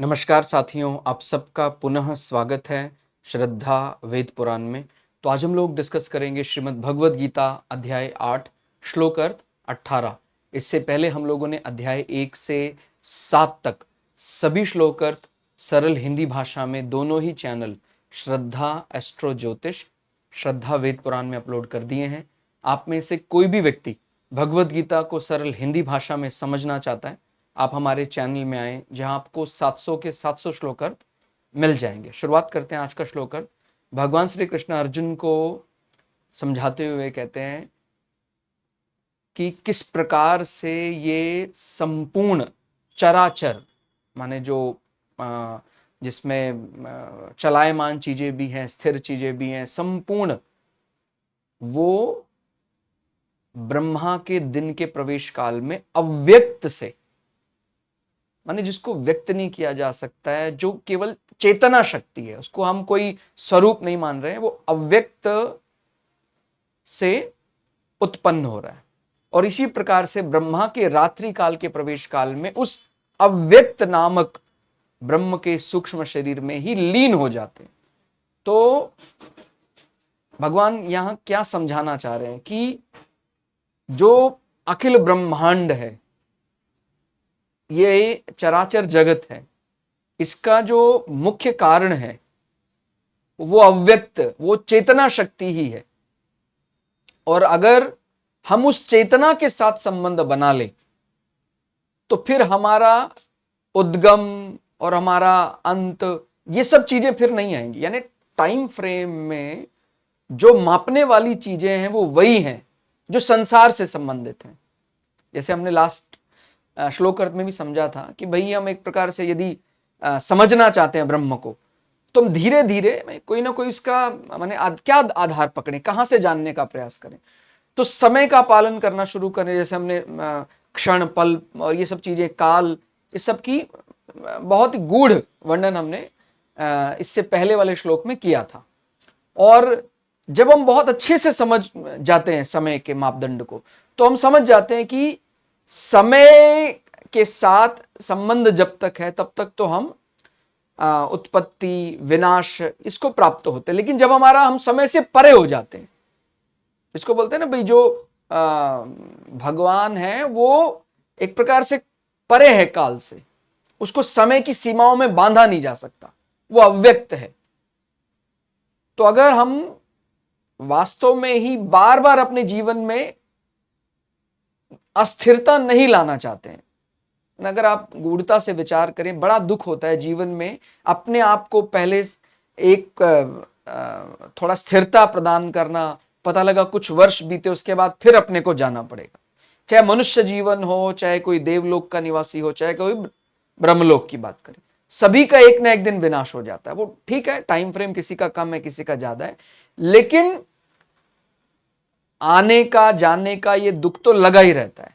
नमस्कार साथियों, आप सबका पुनः स्वागत है श्रद्धा वेद पुराण में। तो आज हम लोग डिस्कस करेंगे श्रीमद् भगवद गीता अध्याय 8 श्लोक अर्थ 18। इससे पहले हम लोगों ने अध्याय 1 से 7 तक सभी श्लोक अर्थ सरल हिंदी भाषा में दोनों ही चैनल श्रद्धा एस्ट्रो ज्योतिष, श्रद्धा वेद पुराण में अपलोड कर दिए हैं। आप में से कोई भी व्यक्ति भगवद गीता को सरल हिंदी भाषा में समझना चाहता है, आप हमारे चैनल में आए जहां आपको 700 के 700 श्लोक अर्थ मिल जाएंगे। शुरुआत करते हैं आज का श्लोक अर्थ। भगवान श्री कृष्ण अर्जुन को समझाते हुए कहते हैं कि किस प्रकार से ये संपूर्ण चराचर, माने जो जिसमें चलायमान चीजें भी हैं, स्थिर चीजें भी हैं, संपूर्ण वो ब्रह्मा के दिन के प्रवेश काल में अव्यक्त से, माने जिसको व्यक्त नहीं किया जा सकता है, जो केवल चेतना शक्ति है, उसको हम कोई स्वरूप नहीं मान रहे हैं, वो अव्यक्त से उत्पन्न हो रहा है। और इसी प्रकार से ब्रह्मा के रात्रि काल के प्रवेश काल में उस अव्यक्त नामक ब्रह्म के सूक्ष्म शरीर में ही लीन हो जाते हैं। तो भगवान यहां क्या समझाना चाह रहे हैं कि जो अखिल ब्रह्मांड है, ये चराचर जगत है, इसका जो मुख्य कारण है वो अव्यक्त, वो चेतना शक्ति ही है। और अगर हम उस चेतना के साथ संबंध बना लें तो फिर हमारा उद्गम और हमारा अंत, ये सब चीजें फिर नहीं आएंगी। यानी टाइम फ्रेम में जो मापने वाली चीजें हैं वो वही हैं जो संसार से संबंधित हैं। जैसे हमने लास्ट श्लोक अर्थ में भी समझा था कि भाई हम एक प्रकार से यदि समझना चाहते हैं ब्रह्म को, तो हम धीरे धीरे कोई ना कोई इसका माने क्या आधार पकड़े, कहां से जानने का प्रयास करें। तो समय का पालन करना शुरू करें। जैसे हमने क्षण, पल और ये सब चीजें, काल, इस सब की बहुत ही गूढ़ वर्णन हमने इससे पहले वाले श्लोक में किया था। और जब हम बहुत अच्छे से समझ जाते हैं समय के मापदंड को, तो हम समझ जाते हैं कि समय के साथ संबंध जब तक है तब तक तो हम उत्पत्ति विनाश इसको प्राप्त होते हैं। लेकिन जब हम समय से परे हो जाते हैं, इसको बोलते हैं ना भाई, जो भगवान है वो एक प्रकार से परे है काल से, उसको समय की सीमाओं में बांधा नहीं जा सकता, वो अव्यक्त है। तो अगर हम वास्तव में ही बार बार अपने जीवन में अस्थिरता नहीं लाना चाहते हैं, अगर आप गूढ़ता से विचार करें, बड़ा दुख होता है जीवन में अपने आप को पहले एक थोड़ा स्थिरता प्रदान करना, पता लगा कुछ वर्ष बीते उसके बाद फिर अपने को जाना पड़ेगा। चाहे मनुष्य जीवन हो, चाहे कोई देवलोक का निवासी हो, चाहे कोई ब्रह्मलोक की बात करें, सभी का एक ना एक दिन विनाश हो जाता है। वो ठीक है, टाइम फ्रेम किसी का कम है, किसी का ज्यादा है, लेकिन आने का जाने का ये दुख तो लगा ही रहता है।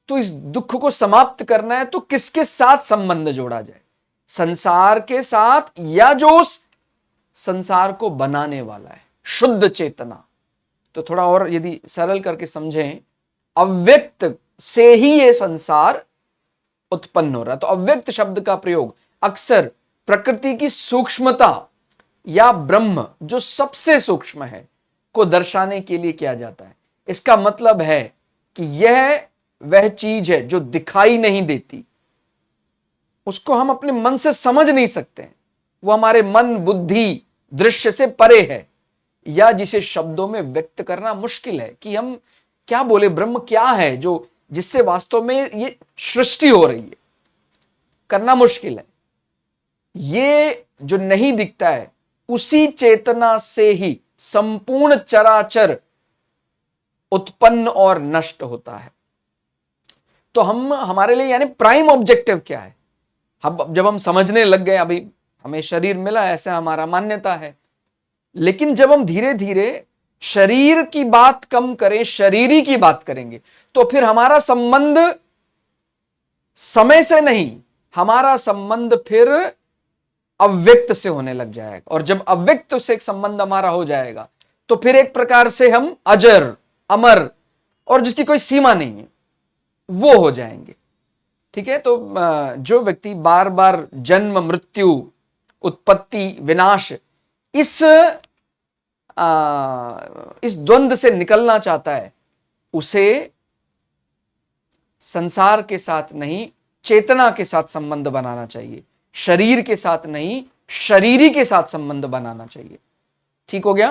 तो इस दुख को समाप्त करना है तो किसके साथ संबंध जोड़ा जाए? संसार के साथ, या जो उस संसार को बनाने वाला है, शुद्ध चेतना। तो थोड़ा और यदि सरल करके समझें, अव्यक्त से ही ये संसार उत्पन्न हो रहा है। तो अव्यक्त शब्द का प्रयोग अक्सर प्रकृति की सूक्ष्मता या ब्रह्म जो सबसे सूक्ष्म है को दर्शाने के लिए किया जाता है। इसका मतलब है कि यह वह चीज है जो दिखाई नहीं देती, उसको हम अपने मन से समझ नहीं सकते, वो हमारे मन बुद्धि दृश्य से परे है, या जिसे शब्दों में व्यक्त करना मुश्किल है कि हम क्या बोले, ब्रह्म क्या है जो जिससे वास्तव में ये सृष्टि हो रही है, करना मुश्किल है। ये जो नहीं दिखता है, उसी चेतना से ही संपूर्ण चराचर उत्पन्न और नष्ट होता है। तो हमारे लिए यानी प्राइम ऑब्जेक्टिव क्या है? जब हम समझने लग गए, अभी हमें शरीर मिला, ऐसा हमारा मान्यता है, लेकिन जब हम धीरे धीरे शरीर की बात कम करें, शरीरी की बात करेंगे, तो फिर हमारा संबंध समय से नहीं, हमारा संबंध फिर अव्यक्त से होने लग जाएगा। और जब अव्यक्त से एक संबंध हमारा हो जाएगा तो फिर एक प्रकार से हम अजर, अमर और जिसकी कोई सीमा नहीं है वो हो जाएंगे। ठीक है। तो जो व्यक्ति बार बार जन्म मृत्यु उत्पत्ति विनाश इस द्वंद्व से निकलना चाहता है, उसे संसार के साथ नहीं चेतना के साथ संबंध बनाना चाहिए, शरीर के साथ नहीं शरीरी के साथ संबंध बनाना चाहिए। ठीक हो गया।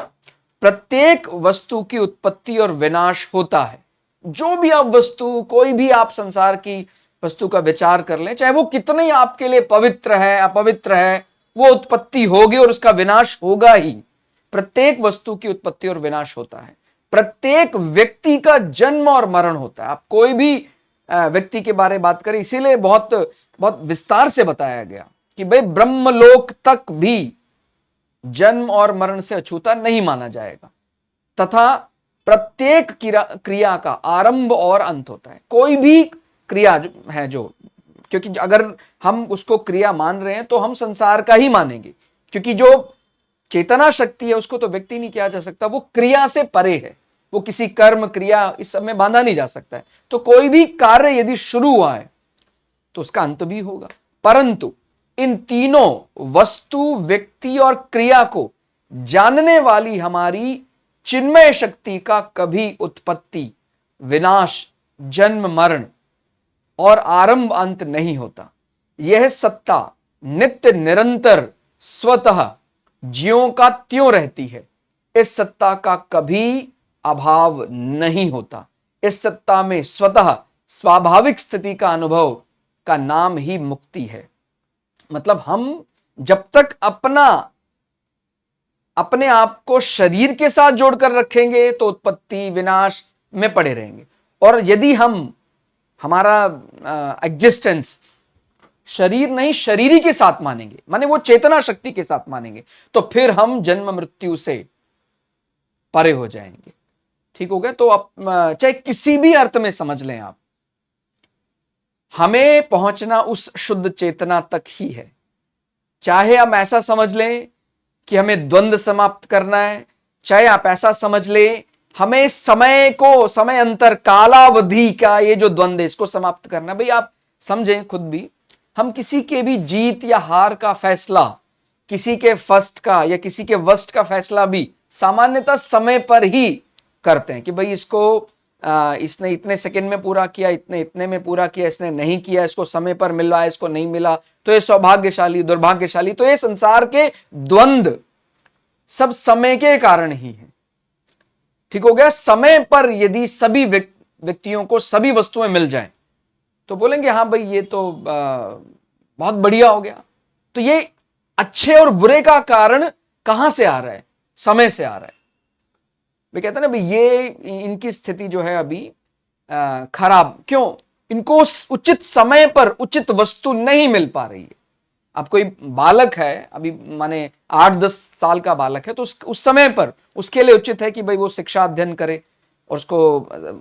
प्रत्येक वस्तु की उत्पत्ति और विनाश होता है। जो भी आप वस्तु, कोई भी आप संसार की वस्तु का विचार कर लें, चाहे वो कितनी आपके लिए पवित्र है अपवित्र है, वो उत्पत्ति होगी और उसका विनाश होगा ही। प्रत्येक वस्तु की उत्पत्ति और विनाश होता है। प्रत्येक व्यक्ति का जन्म और मरण होता है। आप कोई भी व्यक्ति के बारे में बात करें, इसीलिए बहुत बहुत विस्तार से बताया गया कि भाई ब्रह्मलोक तक भी जन्म और मरण से अछूता नहीं माना जाएगा, तथा प्रत्येक क्रिया का आरंभ और अंत होता है। कोई भी क्रिया है जो, क्योंकि अगर हम उसको क्रिया मान रहे हैं तो हम संसार का ही मानेंगे, क्योंकि जो चेतना शक्ति है उसको तो व्यक्ति नहीं किया जा सकता, वो क्रिया से परे है, वो किसी कर्म क्रिया इस सब में बांधा नहीं जा सकता है। तो कोई भी कार्य यदि शुरू हुआ है तो उसका अंत भी होगा, परंतु इन तीनों वस्तु व्यक्ति और क्रिया को जानने वाली हमारी चिन्मय शक्ति का कभी उत्पत्ति विनाश जन्म मरण और आरंभ अंत नहीं होता। यह सत्ता नित्य निरंतर स्वतः ज्यों का त्यों रहती है। इस सत्ता का कभी अभाव नहीं होता। इस सत्ता में स्वतः स्वाभाविक स्थिति का अनुभव का नाम ही मुक्ति है। मतलब हम जब तक अपने आप को शरीर के साथ जोड़कर रखेंगे तो उत्पत्ति विनाश में पड़े रहेंगे, और यदि हम हमारा एग्जिस्टेंस शरीर नहीं शरीरी के साथ मानेंगे, माने वो चेतना शक्ति के साथ मानेंगे, तो फिर हम जन्म मृत्यु से परे हो जाएंगे। ठीक हो गया। तो आप चाहे किसी भी अर्थ में समझ लें, आप हमें पहुंचना उस शुद्ध चेतना तक ही है। चाहे हम ऐसा समझ लें कि हमें द्वंद्व समाप्त करना है, चाहे आप ऐसा समझ लें हमें समय अंतर कालावधि का ये जो द्वंद्व है इसको समाप्त करना। भाई आप समझें खुद भी, हम किसी के भी जीत या हार का फैसला, किसी के फर्स्ट का या किसी के वर्स्ट का फैसला भी सामान्यतः समय पर ही करते हैं कि भाई इसने इतने सेकंड में पूरा किया, इतने में पूरा किया, इसने नहीं किया, इसको समय पर मिला, इसको नहीं मिला, तो ये सौभाग्यशाली दुर्भाग्यशाली। तो ये संसार के द्वंद्व सब समय के कारण ही है। ठीक हो गया। समय पर यदि सभी व्यक्तियों को सभी वस्तुएं मिल जाएं तो बोलेंगे हाँ भाई ये तो बहुत बढ़िया हो गया। तो ये अच्छे और बुरे का कारण कहां से आ रहा है? समय से आ रहा है। वे कहते हैं ना भाई ये इनकी स्थिति जो है अभी खराब क्यों? इनको उचित समय पर उचित वस्तु नहीं मिल पा रही है। अब कोई बालक है, अभी माने 8-10 साल का बालक है, तो उस समय पर उसके लिए उचित है कि भाई वो शिक्षा अध्ययन करे और उसको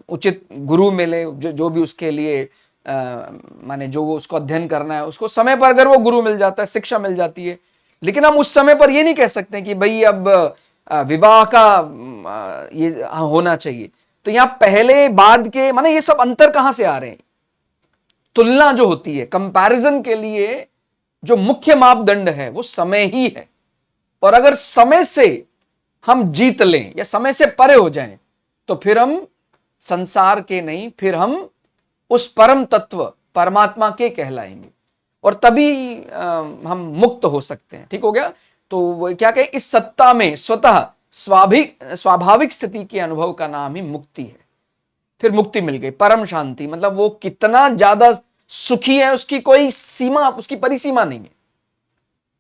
उचित गुरु मिले, जो भी उसके लिए माने जो वो उसको अध्ययन करना है उसको समय पर अगर वो गुरु मिल जाता है, शिक्षा मिल जाती है। लेकिन हम उस समय पर ये नहीं कह सकते कि भाई अब विवाह का ये होना चाहिए। तो यहाँ पहले बाद के माने ये सब अंतर कहां से आ रहे हैं? तुलना जो होती है, कंपैरिजन के लिए जो मुख्य मापदंड है वो समय ही है। और अगर समय से हम जीत लें या समय से परे हो जाएं तो फिर हम संसार के नहीं, फिर हम उस परम तत्व परमात्मा के कहलाएंगे और तभी हम मुक्त हो सकते हैं। ठीक हो गया। तो वो क्या कहे, इस सत्ता में स्वतः स्वाभाविक स्थिति के अनुभव का नाम ही मुक्ति है। फिर मुक्ति मिल गई, परम शांति, मतलब वो कितना ज्यादा सुखी है उसकी कोई सीमा, उसकी परिसीमा नहीं है,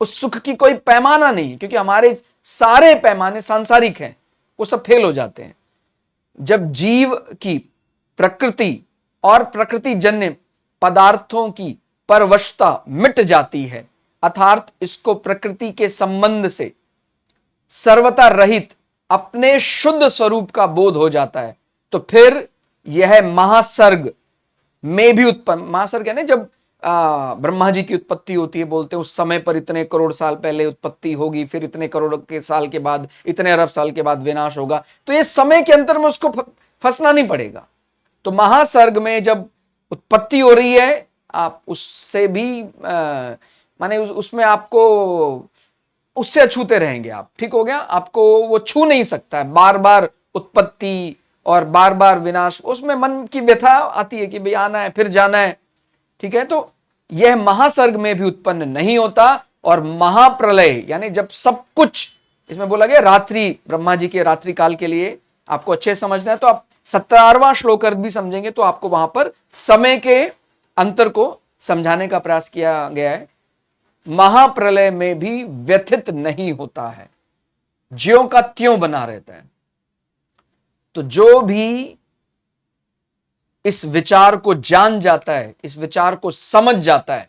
उस सुख की कोई पैमाना नहीं है, क्योंकि हमारे सारे पैमाने सांसारिक हैं, वो सब फेल हो जाते हैं। जब जीव की प्रकृति और प्रकृति जन्य पदार्थों की परवशता मिट जाती है, अर्थात इसको प्रकृति के संबंध से सर्वथा रहित अपने शुद्ध स्वरूप का बोध हो जाता है, तो फिर यह महासर्ग में भी उत्पन्न, महासर्ग है ना, जब ब्रह्मा जी की उत्पत्ति होती है, बोलते हैं उस समय पर इतने करोड़ साल पहले उत्पत्ति होगी, फिर इतने करोड़ के साल के बाद, इतने अरब साल के बाद विनाश होगा। तो ये समय के अंतर में उसको फंसना नहीं पड़ेगा। तो महासर्ग में जब उत्पत्ति हो रही है आप उससे भी माने उसमें आपको उससे अछूते रहेंगे आप, ठीक हो गया। आपको वो छू नहीं सकता है, बार बार उत्पत्ति और बार बार विनाश, उसमें मन की व्यथा आती है कि भाई आना है फिर जाना है, ठीक है। तो यह महासर्ग में भी उत्पन्न नहीं होता। और महाप्रलय यानी जब सब कुछ, इसमें बोला गया रात्रि, ब्रह्मा जी के रात्रि काल के लिए आपको अच्छे समझना है, तो आप 17वां श्लोक अर्थ भी समझेंगे तो आपको वहां पर समय के अंतर को समझाने का प्रयास किया गया है। महाप्रलय में भी व्यथित नहीं होता है, ज्यों का त्यों बना रहता है। तो जो भी इस विचार को जान जाता है, इस विचार को समझ जाता है,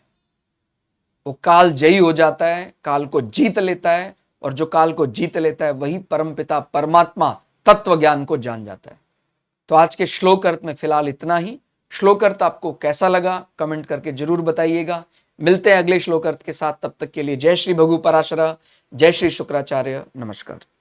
वो काल जयी हो जाता है, काल को जीत लेता है। और जो काल को जीत लेता है वही परमपिता परमात्मा तत्व ज्ञान को जान जाता है। तो आज के श्लोक अर्थ में फिलहाल इतना ही। श्लोक अर्थ आपको कैसा लगा कमेंट करके जरूर बताइएगा। मिलते हैं अगले श्लोक अर्थ के साथ, तब तक के लिए जय श्री भगु पराशरा, जय श्री शुक्राचार्य, नमस्कार।